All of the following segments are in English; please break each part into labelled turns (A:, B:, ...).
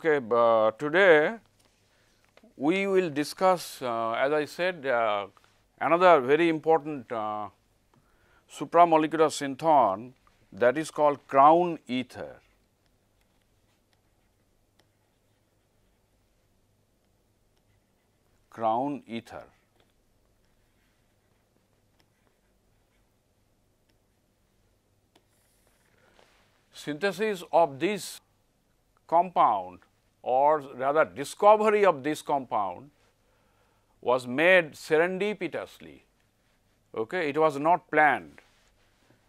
A: Okay, today we will discuss, as I said, another very important supramolecular synthon, that is called crown ether. Crown ether. Synthesis of this compound, or rather discovery of this compound, was made serendipitously. Okay, it was not planned.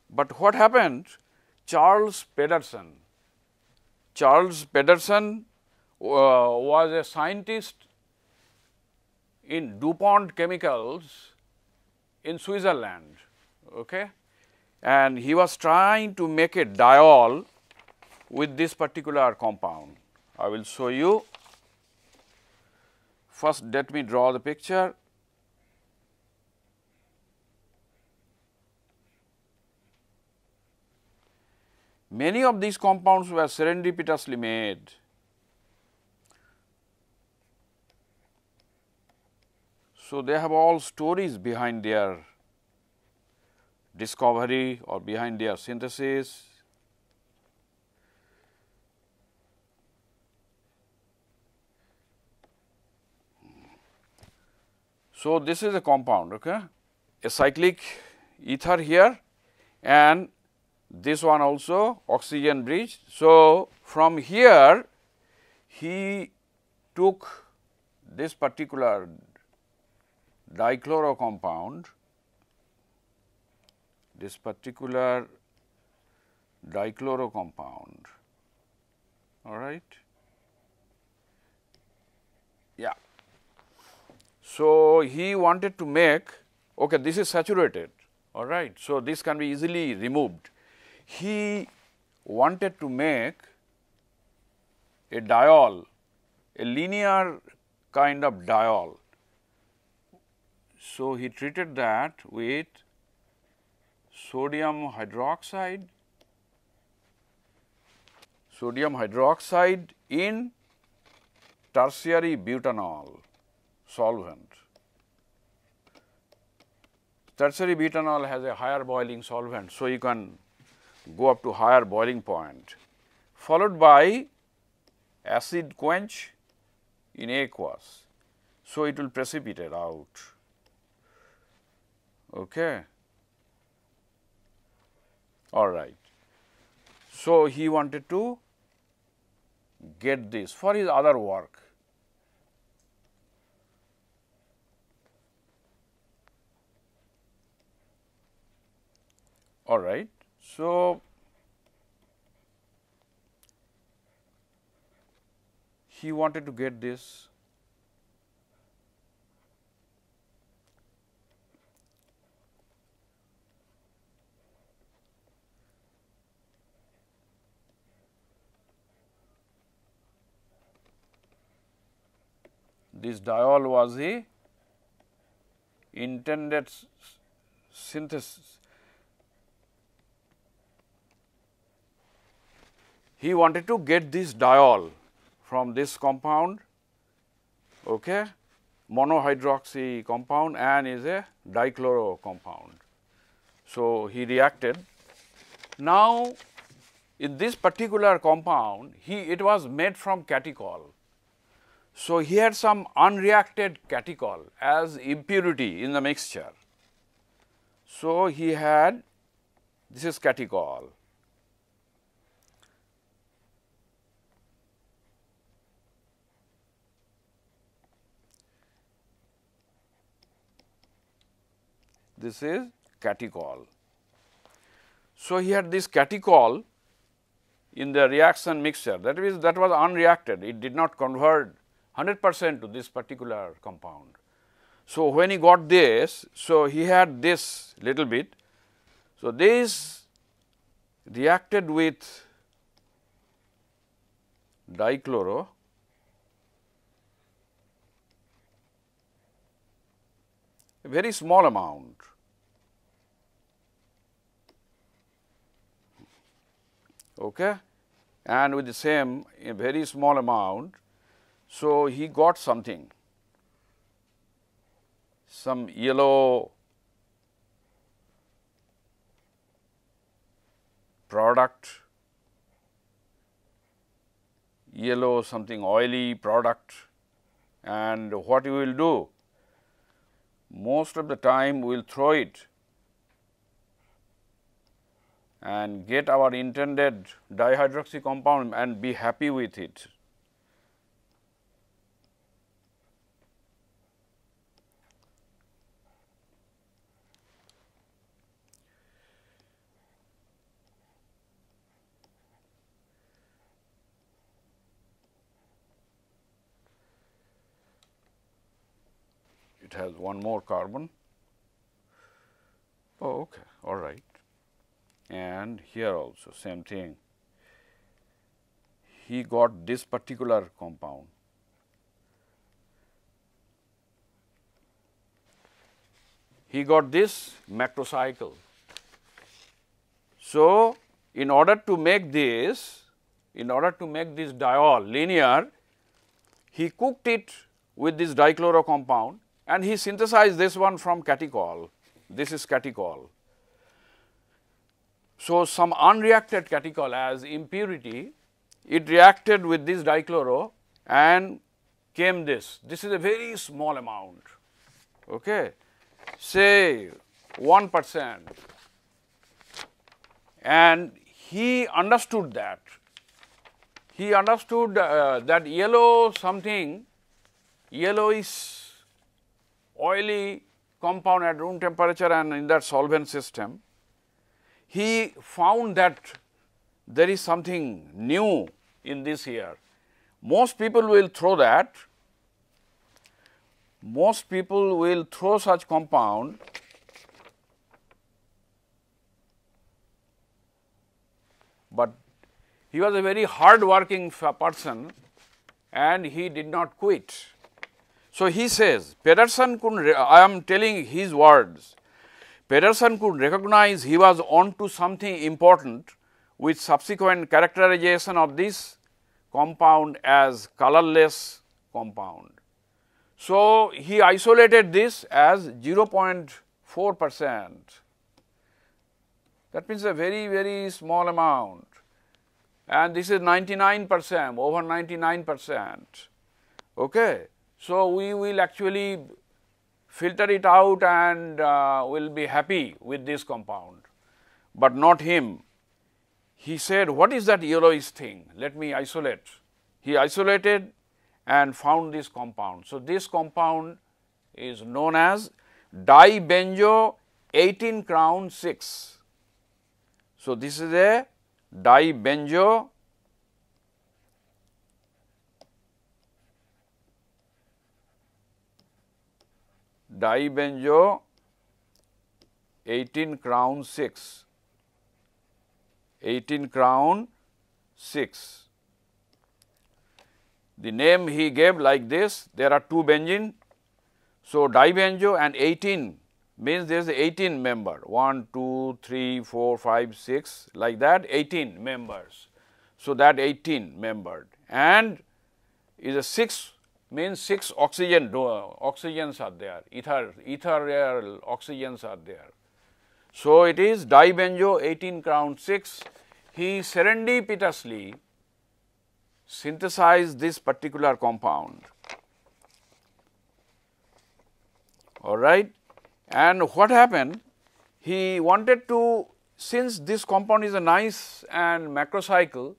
A: But what happened? Charles Pedersen was a scientist in DuPont Chemicals in Switzerland, okay? And he was trying to make a diol with this particular compound. I will show you. First, let me draw the picture. Many of these compounds were serendipitously made. So, they have all stories behind their discovery or behind their synthesis. So, this is a compound, okay? A cyclic ether here, and this one also oxygen bridge. So, from here he took this particular dichloro compound, all right. Yeah. So, he wanted to make, okay, this is saturated, all right. So, this can be easily removed. He wanted to make a diol, a linear kind of diol. So, he treated that with sodium hydroxide in tertiary butanol solvent. Tertiary butanol has a higher boiling solvent. So, you can go up to higher boiling point, followed by acid quench in aqueous. So, it will precipitate out. Okay. All right. So, he wanted to get this for his other work. All right. So, he wanted to get this diol was the intended synthesis. He wanted to get this diol from this compound, okay, monohydroxy compound, and is a dichloro compound. So, he reacted. Now, in this particular compound, it was made from catechol. So, he had some unreacted catechol as impurity in the mixture. So, he had, this is catechol. This is catechol. So, he had this catechol in the reaction mixture, that was unreacted, it did not convert 100% to this particular compound. So, when he got this, so he had this little bit. So, this reacted with dichloro, a very small amount. Okay. and with the same a very small amount. So, he got something, some yellow product, yellow something oily product, and what you will do? Most of the time we will throw it and get our intended dihydroxy compound and be happy with it. It has one more carbon. Oh, okay, all right. And here also same thing. He got this particular compound. He got this macrocycle. So, in order to make this diol linear, he cooked it with this dichloro compound and he synthesized this one from catechol. This is catechol. So, some unreacted catechol as impurity, it reacted with this dichloro and came this. This is a very small amount, okay. Say 1%, and he understood that. He understood that yellowish oily compound at room temperature and in that solvent system. He found that there is something new in this here. Most people will throw that. Most people will throw such compound, but he was a very hard working person and he did not quit. So, he says Pedersen could, I am telling his words, Pedersen could recognize he was on to something important with subsequent characterization of this compound as colorless compound. So, he isolated this as 0.4%, that means a very small amount, and this is 99%, over 99%. Okay. So, we will actually filter it out and will be happy with this compound, but not him. He said, what is that yellowish thing? Let me isolate. He isolated and found this compound. So, this compound is known as dibenzo 18 crown 6. So, this is a dibenzo 18 crown 6. 18 crown 6. The name he gave like this, there are two benzene. So, dibenzo and 18 means there is 18 member, 1, 2, 3, 4, 5, 6 like that 18 members. So, that 18 membered and is a 6 means 6 oxygens are there, ethereal oxygens are there. So, it is dibenzo 18 crown 6. He serendipitously synthesized this particular compound, all right. And what happened? He wanted to, since this compound is a nice and macrocycle,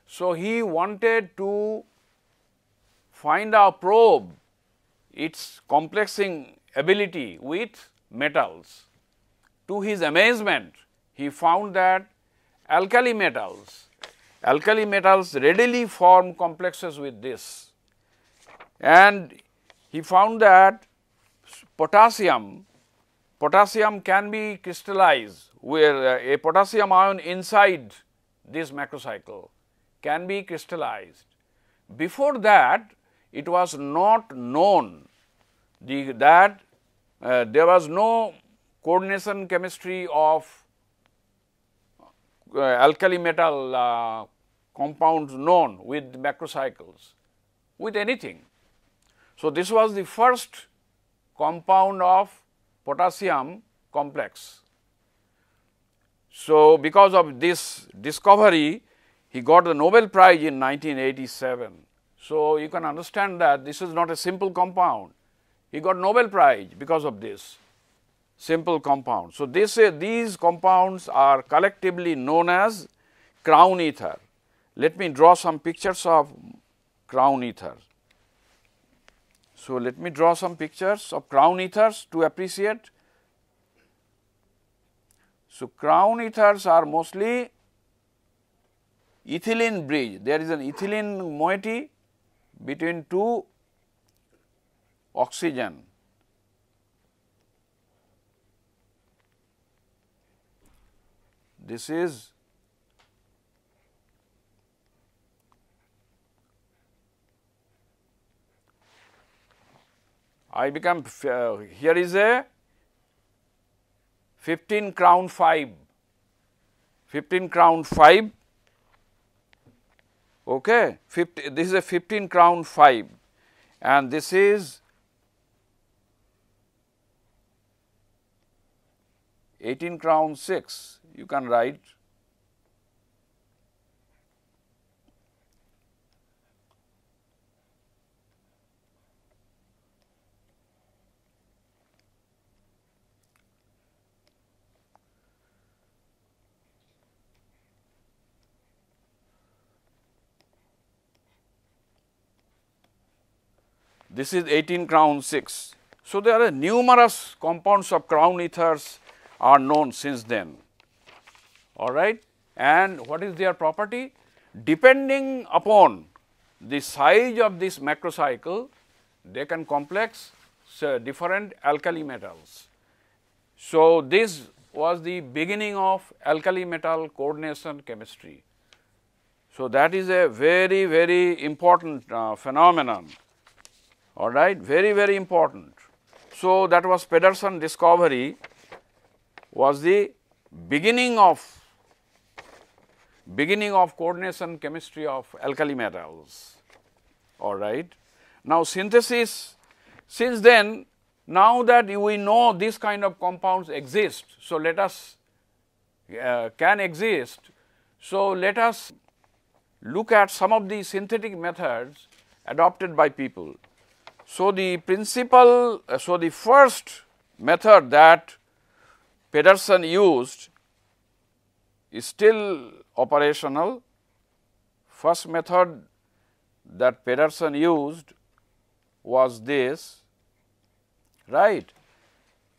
A: so he wanted to find a probe its complexing ability with metals. To his amazement, he found that alkali metals readily form complexes with this, and he found that potassium can be crystallized, where a potassium ion inside this macrocycle can be crystallized. Before that, it was not known that there was no coordination chemistry of alkali metal compounds known with macrocycles, with anything. So, this was the first compound of potassium complex. So, because of this discovery, he got the Nobel Prize in 1987. So, you can understand that this is not a simple compound. He got Nobel Prize because of this simple compound. So, these compounds are collectively known as crown ether. Let me draw some pictures of crown ether. So, let me draw some pictures of crown ethers to appreciate. So, crown ethers are mostly ethylene bridge. There is an ethylene moiety between two oxygen. This is here is a 15 crown 5, 15 crown 5, okay, this is a 15 crown 5 and this is 18 crown 6, you can write. This is 18 crown 6. So, there are numerous compounds of crown ethers are known since then, all right. And what is their property? Depending upon the size of this macrocycle, they can complex different alkali metals. So, this was the beginning of alkali metal coordination chemistry. So, that is a very, very important phenomenon, all right, very, very important. So, that was Pedersen discovery was the beginning of coordination chemistry of alkali metals, all right. Now, synthesis, since then, now that we know this kind of compounds exist, so let us can exist. So, let us look at some of the synthetic methods adopted by people. So, the principal, so the first method that Pedersen used is still operational. First method that Pedersen used was this, right.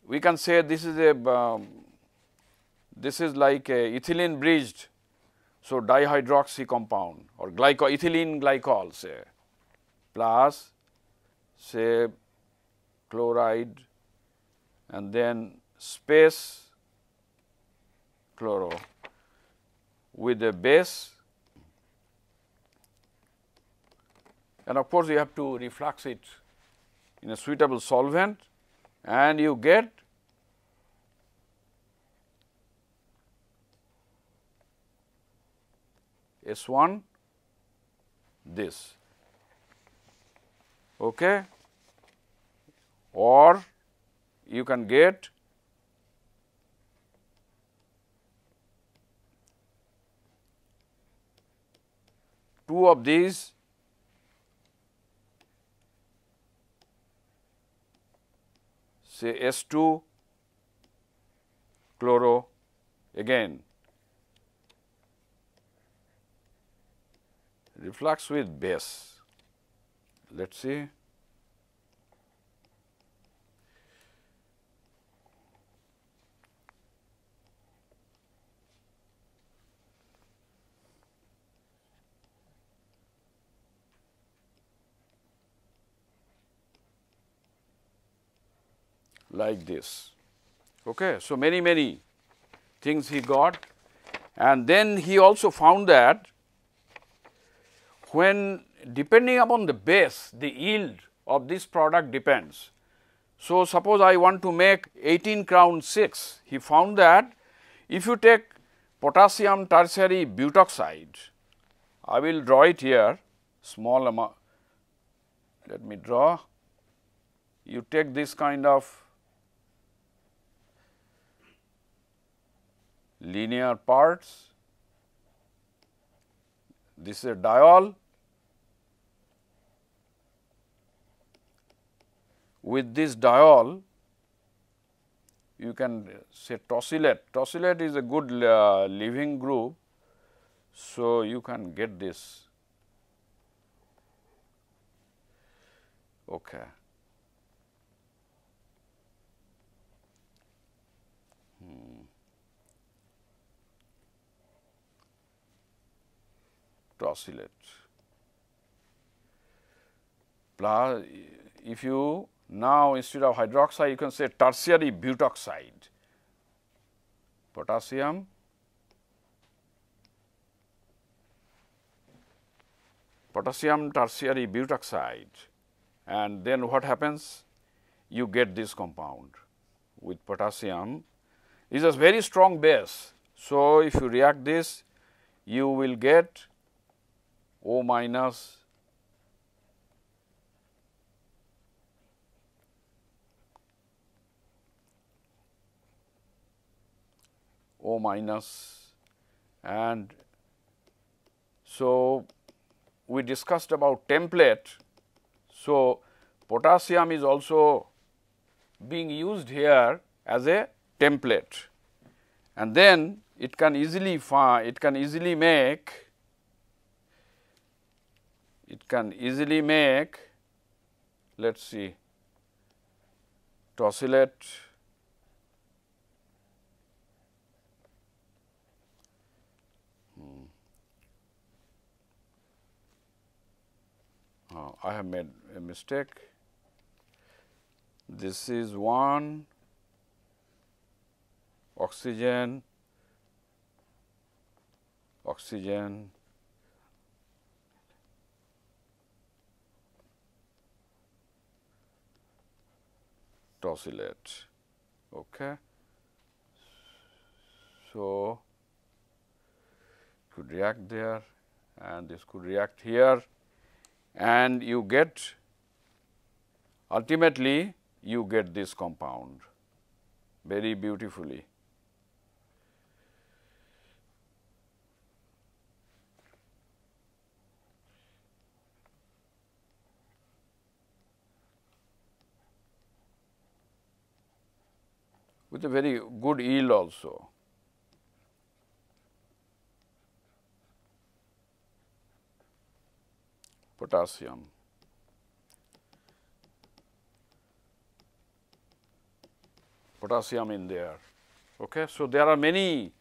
A: We can say this is a this is like a ethylene bridged, so dihydroxy compound or ethylene glycol say plus say chloride and then space chloro with a base, and of course, you have to reflux it in a suitable solvent and you get S1 this, okay, or you can get two of these say S2 chloro again reflux with base. Let us see. Like this. Okay. So, many things he got, and then he also found that when depending upon the base, the yield of this product depends. So, suppose I want to make 18 crown 6, he found that if you take potassium tertiary butoxide, I will draw it here, small amount. Let me draw. You take this kind of linear parts. This is a diol. With this diol, you can say tosylate. Tosylate is a good leaving group. So, you can get this. Okay. Tosylate. Plus, if you now instead of hydroxide, you can say tertiary butoxide. Potassium tertiary butoxide, and then what happens? You get this compound with potassium. It is a very strong base. So, if you react this, you will get O minus and so we discussed about template. So, potassium is also being used here as a template, and then it can easily make let us see tosylate I have made a mistake. This is 1 oxygen tosylate. Okay. So, could react there and this could react here, and you get ultimately you get this compound very beautifully. With a very good yield also. Potassium. Potassium in there. Okay. So, there are many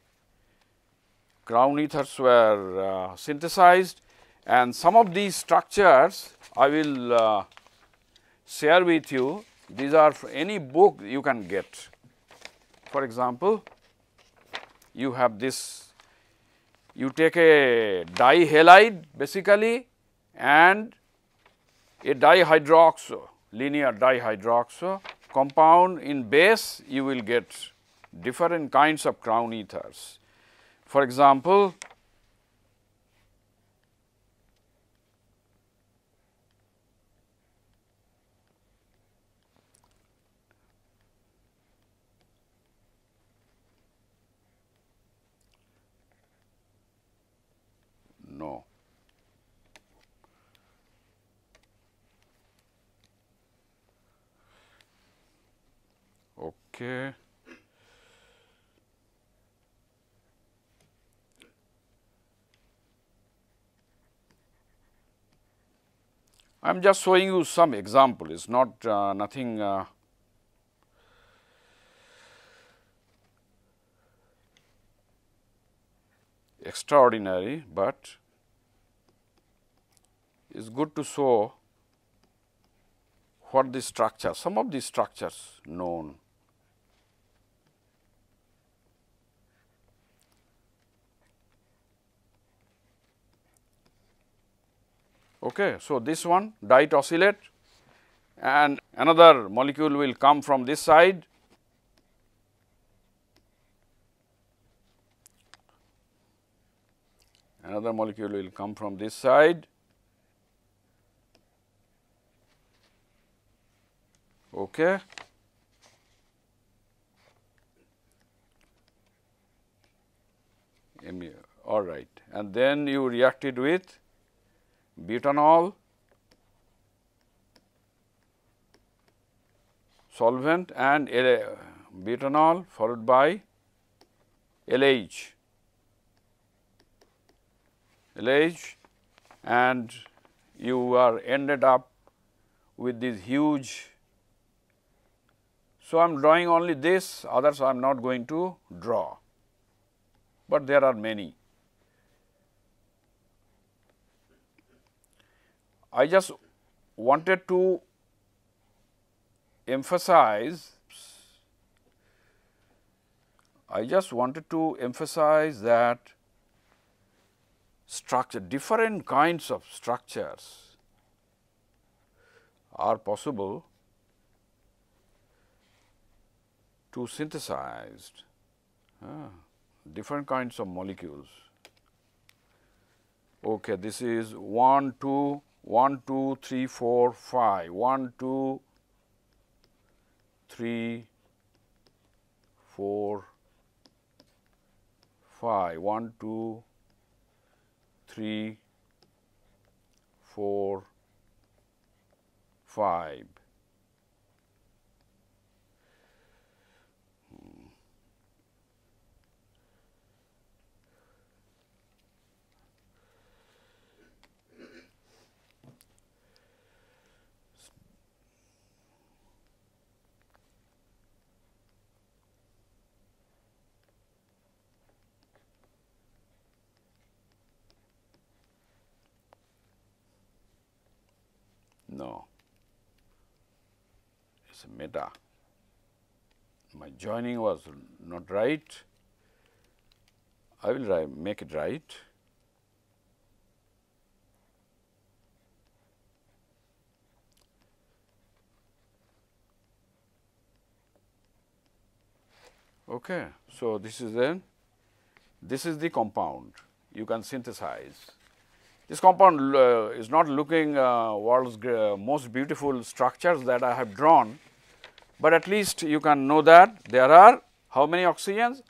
A: crown ethers were synthesized, and some of these structures I will share with you. These are any book you can get. For example, you have this, you take a dihalide basically and a dihydroxo, linear dihydroxo compound in base, you will get different kinds of crown ethers. For example, no. Okay. I am just showing you some example, it is not nothing extraordinary, but it is good to show what the structure, some of the structures known. Okay. So, this one ditosylate and another molecule will come from this side another molecule will come from this side. Okay. All right, and then you react it with butanol solvent and butanol followed by LH, and you are ended up with this huge. So, I am drawing only this, others I am not going to draw, but there are many. I just wanted to emphasize that different kinds of structures are possible to synthesized, different kinds of molecules. Okay, this is 1, 2, 1, 2, 3, 4, 5, 1, 2, 3, 4, 5, 1, 2, 3, 4, 5. No, it is a meta. My joining was not right. I will make it right. Okay. So, this is the compound you can synthesize. This compound is not looking world's most beautiful structures that I have drawn, but at least you can know that there are how many oxygens?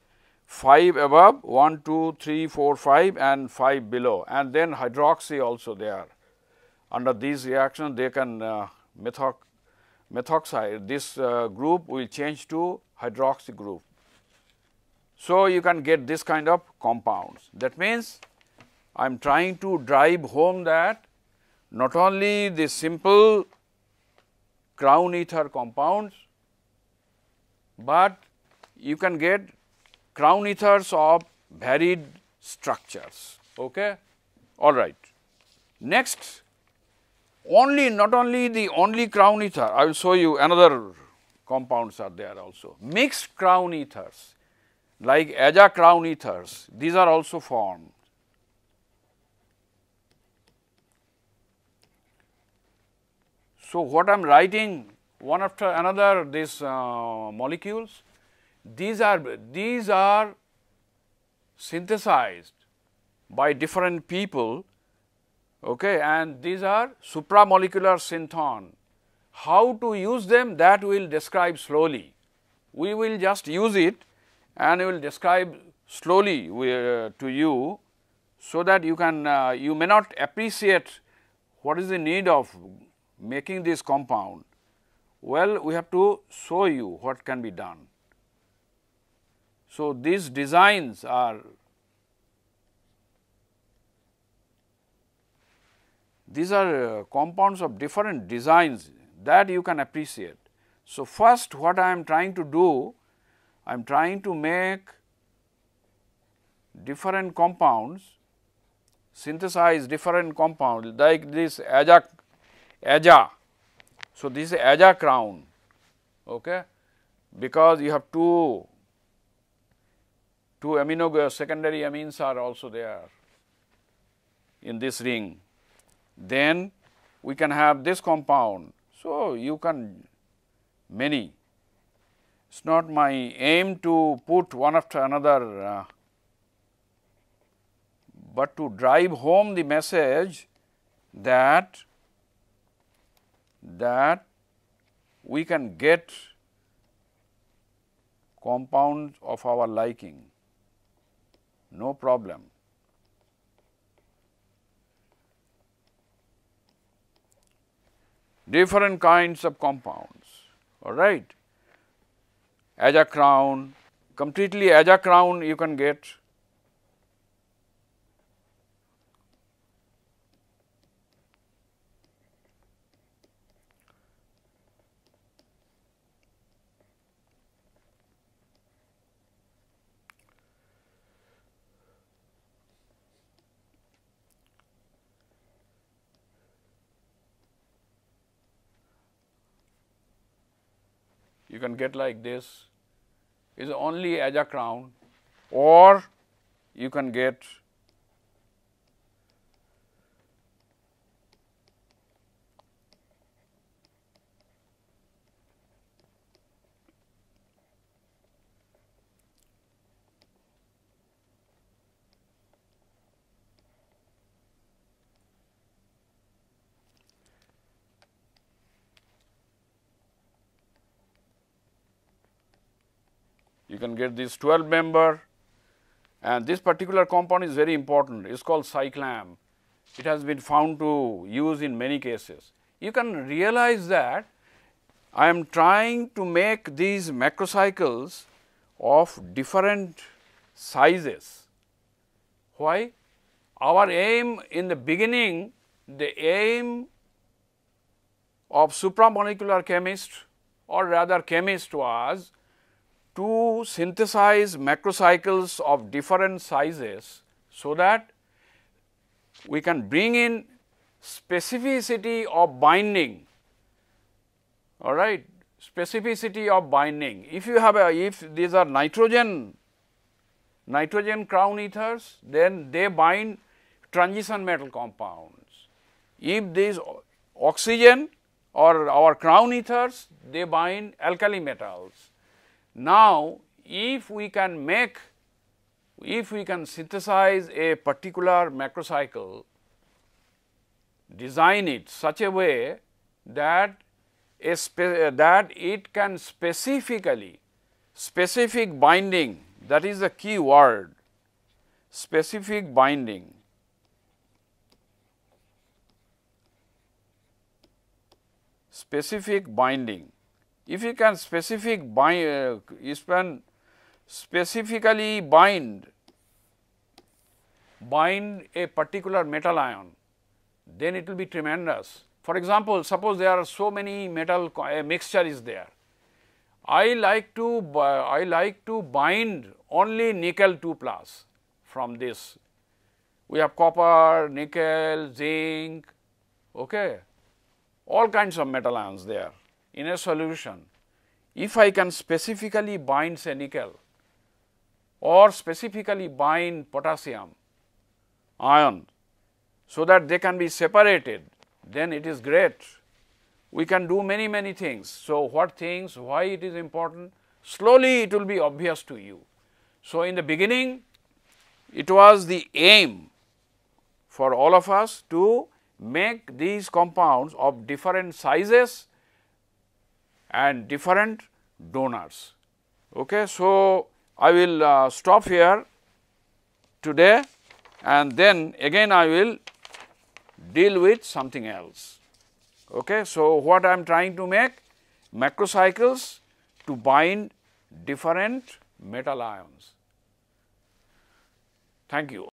A: 5 above, 1, 2, 3, 4, 5 and 5 below, and then hydroxy also there. Under these reactions they can methoxide, this group will change to hydroxy group. So, you can get this kind of compounds. That means, I am trying to drive home that not only the simple crown ether compounds, but you can get crown ethers of varied structures. Okay? All right. Next, not only the crown ether, I will show you another compounds are there also. Mixed crown ethers like Aja crown ethers, these are also formed. So, what I am writing one after another these molecules, these are synthesized by different people, okay, and these are supramolecular synthon. How to use them, that we will describe slowly. We will just use it and we will describe slowly to you, so that you can you may not appreciate what is the need of making this compound. Well, we have to show you what can be done. So, these designs are compounds of different designs that you can appreciate. So, first what I am trying to do, I am trying to make different compounds, synthesize different compounds like this Aja. So, this is Aja crown, okay, because you have two secondary amines are also there in this ring. Then we can have this compound. So, you can many. It is not my aim to put one after another, but to drive home the message that we can get compounds of our liking, no problem. Different kinds of compounds, all right. Aja-crown, completely aja-crown you can get. You can get like this, is only aja-crown, or you can get this 12 member, and this particular compound is very important. It is called cyclam. It has been found to use in many cases. You can realize that I am trying to make these macrocycles of different sizes. Why? Our aim in the beginning, the aim of supramolecular chemist, or rather chemist, was to synthesize macrocycles of different sizes, so that we can bring in specificity of binding, all right, specificity of binding. If you have if these are nitrogen crown ethers, then they bind transition metal compounds. If these oxygen or our crown ethers, they bind alkali metals. Now, if we can synthesize a particular macrocycle, design it such a way that it can specific binding, that is the key word, specific binding. Specific binding. If you can specifically bind a particular metal ion, then it will be tremendous. For example, suppose there are so many metal mixture is there. I like to bind only nickel 2 plus from this. We have copper, nickel, zinc, okay, all kinds of metal ions there in a solution. If I can specifically bind say nickel, or specifically bind potassium ion, so that they can be separated, then it is great. We can do many things. So, what things, why it is important? Slowly it will be obvious to you. So, in the beginning it was the aim for all of us to make these compounds of different sizes and different donors. Okay. So, I will stop here today, and then again I will deal with something else. Okay. So, what I am trying to make? Macrocycles to bind different metal ions. Thank you.